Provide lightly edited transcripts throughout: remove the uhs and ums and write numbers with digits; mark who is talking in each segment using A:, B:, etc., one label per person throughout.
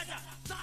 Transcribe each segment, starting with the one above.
A: надо.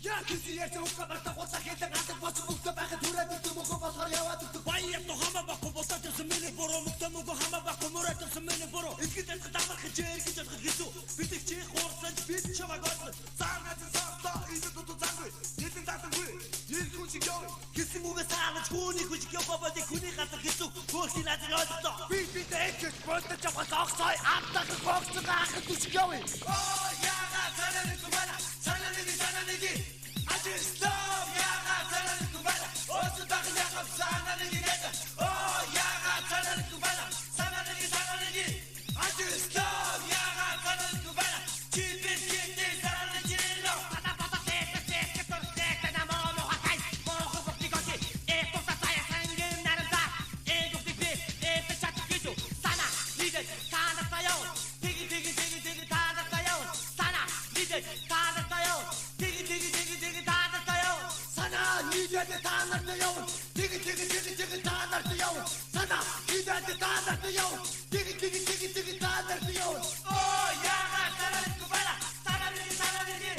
A: Я кисиэрч ухамарта гоцаа хэлэн алдаг боц бүгд байхад түрээд дүмгөө болохоор яваад өгдөг. Баярт хамаа баггүй болоод ирсэн миний буруу мөтөмгөө хамаа баггүй мөрөөд ирсэн миний буруу. Эцгэд дамарх хичээл гэж бодох гэсэн. Бид их чи хуурсан бид чамаа гол. Цаанаас сартаа идэ туту занггүй. Нийтэн татгүй. Ил хүн шиг яв. Хэсэг үгээ саалж хүний хүч яваад хүний хатар гэсэн. Хөөхний надад ойлголоо. Би дэвч бодож байгаа зогсой амтах хогцоо ахад хүч яв. Оо яга танаа kumana. Sananigi, I just love yaga sananigi kumana. Osu taknya kap sananigi neta. Oh yaga sananigi kumana. Sananigi, I just love yaga sananigi kumana. Keep it sananigi no. Pata teka torteka na mono hakai. Moho bokti koki. Eto tataya sangin naranda. Ego pipi, chat kitu. Sana, lide, sana tayo. Digi tada tayo. Sana, lide, tada tayo. Digi tada tayo. Sana, lide, tada tayo. Digi tada tayo. Sana, lide, tada tayo. Digi tada tayo. Oh, yaga sananigi kumana. Sananigi.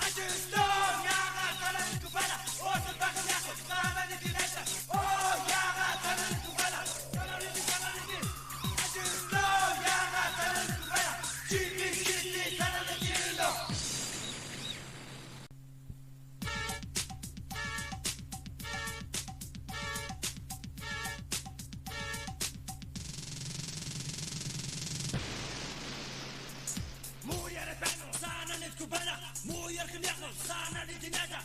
A: I just love yaga sananigi kumana. Osu taknya kap sananigi neta. Oh, yaga sananigi kumana. Sananigi. I just love yaga sananigi kumana. Chiti sananigi no. Muy argentino, sana ni nada.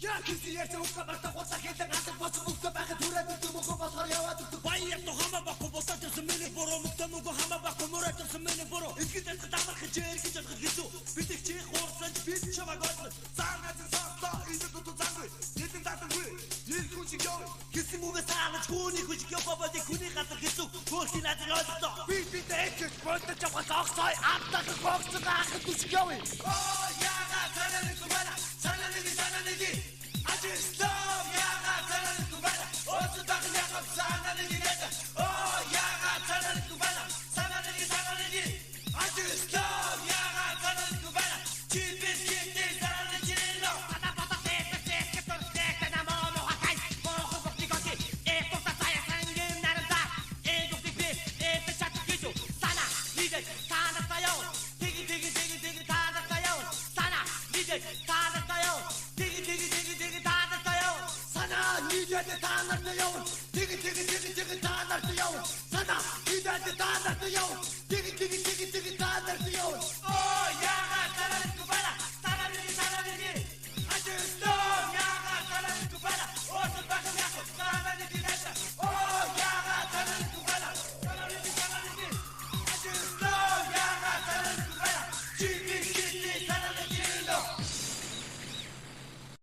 A: Я кисиэрч ухамарта гоцаа хэлэн алдаг боц бүгд байхад түрээд дүмгөө болохоор яваад өгдөг. Баярт хамаа баггүй болоод ирсэн миний буруу мөтөмгөө хамаа баггүй мөрөөд ирсэн миний буруу. Эцгэд дамарх хичээл гэж бодох гэсэн. Бид их чи хуурсан бид чамаа гол. Цаанаас сартаа идэ туту занггүй. Нийтэн татгүй. Ил хүн шиг яв. Хэсэг үгээ саалж хүний хүч яваад хүний хатар гэсэн. Хөөхний надад ойлголоо. Би дэвч бодож байгаа зогсой амтах хогцоо ахад хүч яв. Oh яга сананigi kumana. Sananigi. I just love yaga sananigi kumana. Osu taknya kap sananigi neta. Oh yaga sananigi kumana. Sananigi. I just love yaga sananigi kumana. Keep it sananigi no. Pata teka torteka na mono hakai. Moho bokti koki. Eto tataya sangin naranda. Ego pipi, chat kitu. Sana, lide, tada tayo. Digi tada tayo. Sana, lide, tada tayo. Digi tada tayo. Sana, lide, tada tayo. Digi tada tayo. Sana, lide, tada tayo. Digi tada